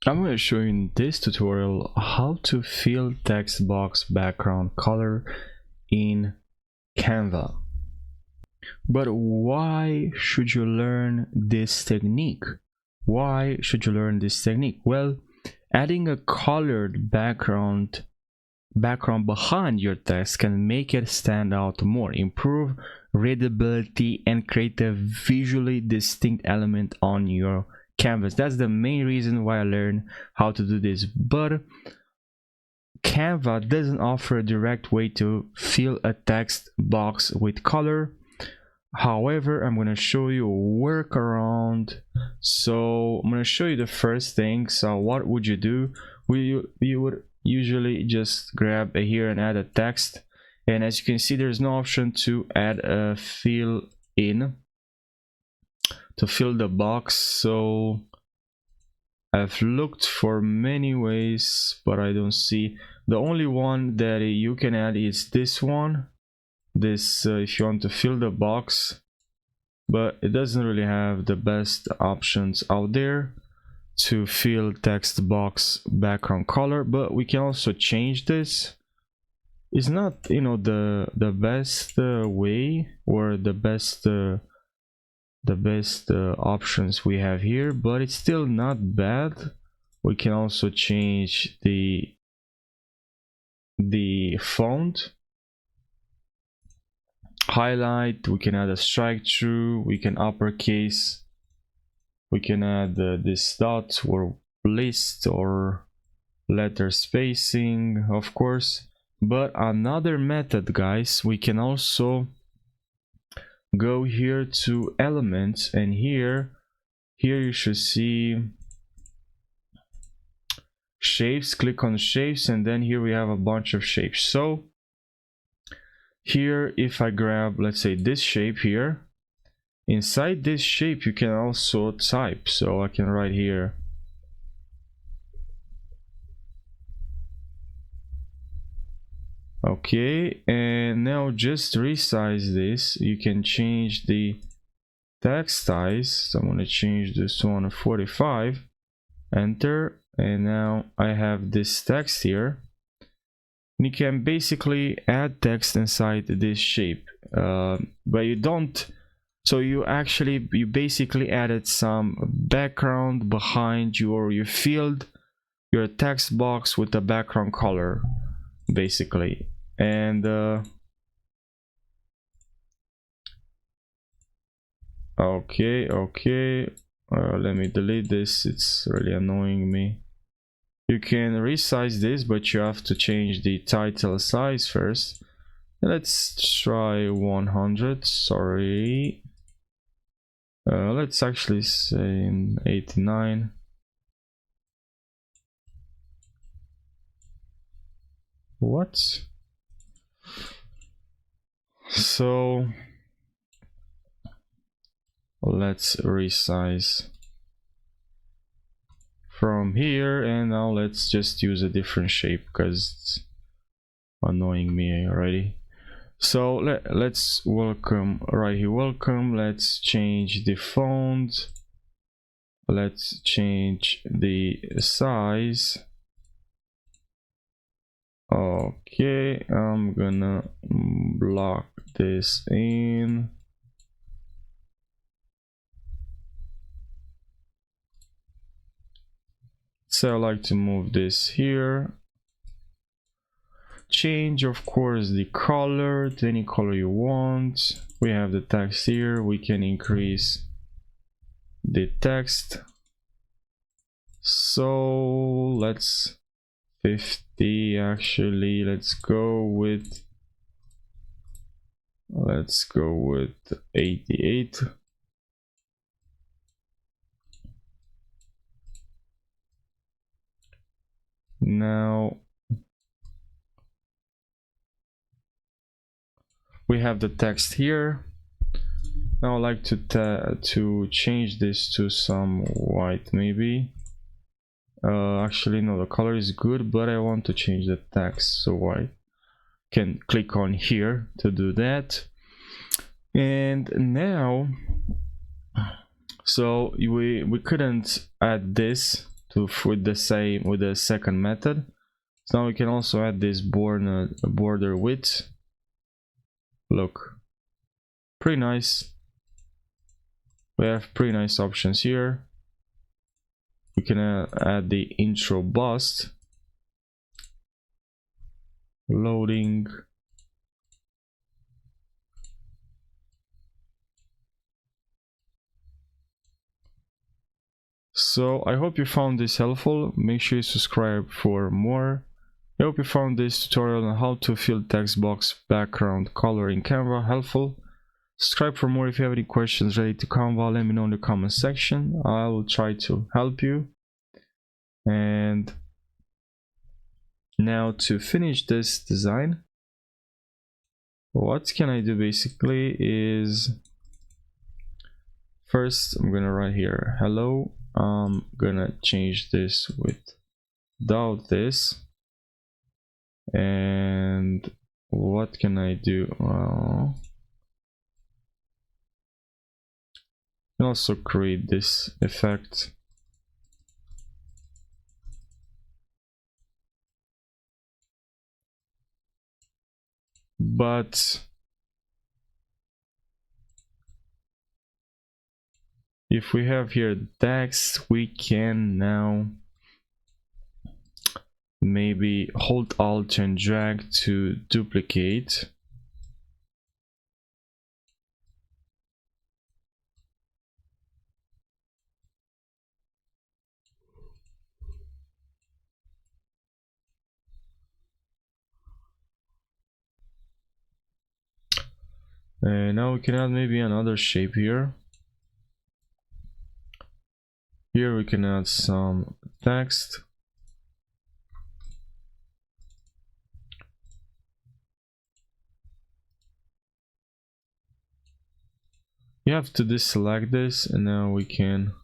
I'm going to show you in this tutorial how to fill text box background color in Canva. But why should you learn this technique? Why should you learn this technique? Well, adding a colored background behind your text can make it stand out more, improve readability, and create a visually distinct element on your canvas. That's the main reason why I learned how to do this. But Canva doesn't offer a direct way to fill a text box with color. However, I'm going to show you a workaround. So I'm going to show you the first thing. So what would you do? You would usually just grab here and add a text, and as you can see, there's no option to add a fill in to fill the box. So I've looked for many ways, but I don't see. The only one that you can add is this one, this if you want to fill the box, but it doesn't really have the best options out there to fill text box background color. But we can also change this. It's not, you know, the best way or the best options we have here, but it's still not bad. We can also change the font, highlight, we can add a strike through, we can uppercase, we can add this dot or list or letter spacing, of course. But another method, guys, we can also go here to elements, and here you should see shapes. Click on shapes, and then here we have a bunch of shapes. So here, if I grab, let's say, this shape here, inside this shape you can also type. So I can write here okay, and now just resize this. You can change the text size. So I'm going to change this one to 45, enter, and now I have this text here. You can basically add text inside this shape, but you don't. So you basically added some background behind you, or you filled your text box with the background color basically. And okay, let me delete this, it's really annoying me. You can resize this, but you have to change the title size first. Let's try 100. Sorry, let's actually say 89. What? So let's resize from here, and now let's just use a different shape because it's annoying me already. So let's welcome right here, welcome. Let's change the font, let's change the size. Okay, I'm gonna block this in. So I like to move this here. Change, of course, the color to any color you want. We have the text here. We can increase the text. So let's 50 actually. Let's go with 88. Now we have the text here. Now I like to change this to some white maybe. Actually no, the color is good, but I want to change the text, so I can click on here to do that. And now, so we couldn't add this with the second method. So now we can also add this border width. Look, pretty nice. We have pretty nice options here. We can add the intro bust. Loading. So I hope you found this helpful. Make sure you subscribe for more. I hope you found this tutorial on how to fill text box background color in Canva helpful. Subscribe for more. If you have any questions related to Canva, let me know in the comment section. I will try to help you. And now to finish this design, what can I do basically is, first I'm gonna write here hello. I'm gonna change this without this. And what can I do? Well, I can also create this effect. But if we have here text, we can now maybe hold Alt and drag to duplicate. And now we can add maybe another shape here. Here we can add some text. You have to deselect this, and now we can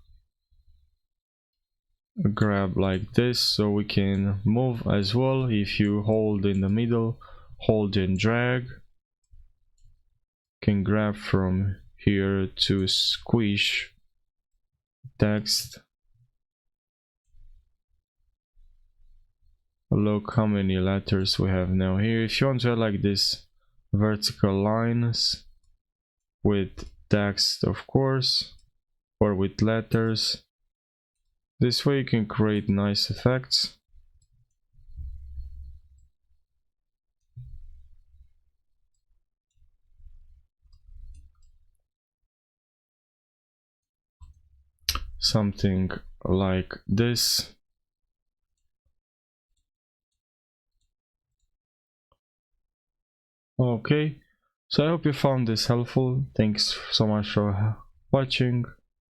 grab like this, so we can move as well. If you hold in the middle, hold and drag, can grab from here to squish text. Look how many letters we have now here. If you want to add like this vertical lines with text, of course, or with letters, this way you can create nice effects. Something like this. Okay, so I hope you found this helpful. Thanks so much for watching.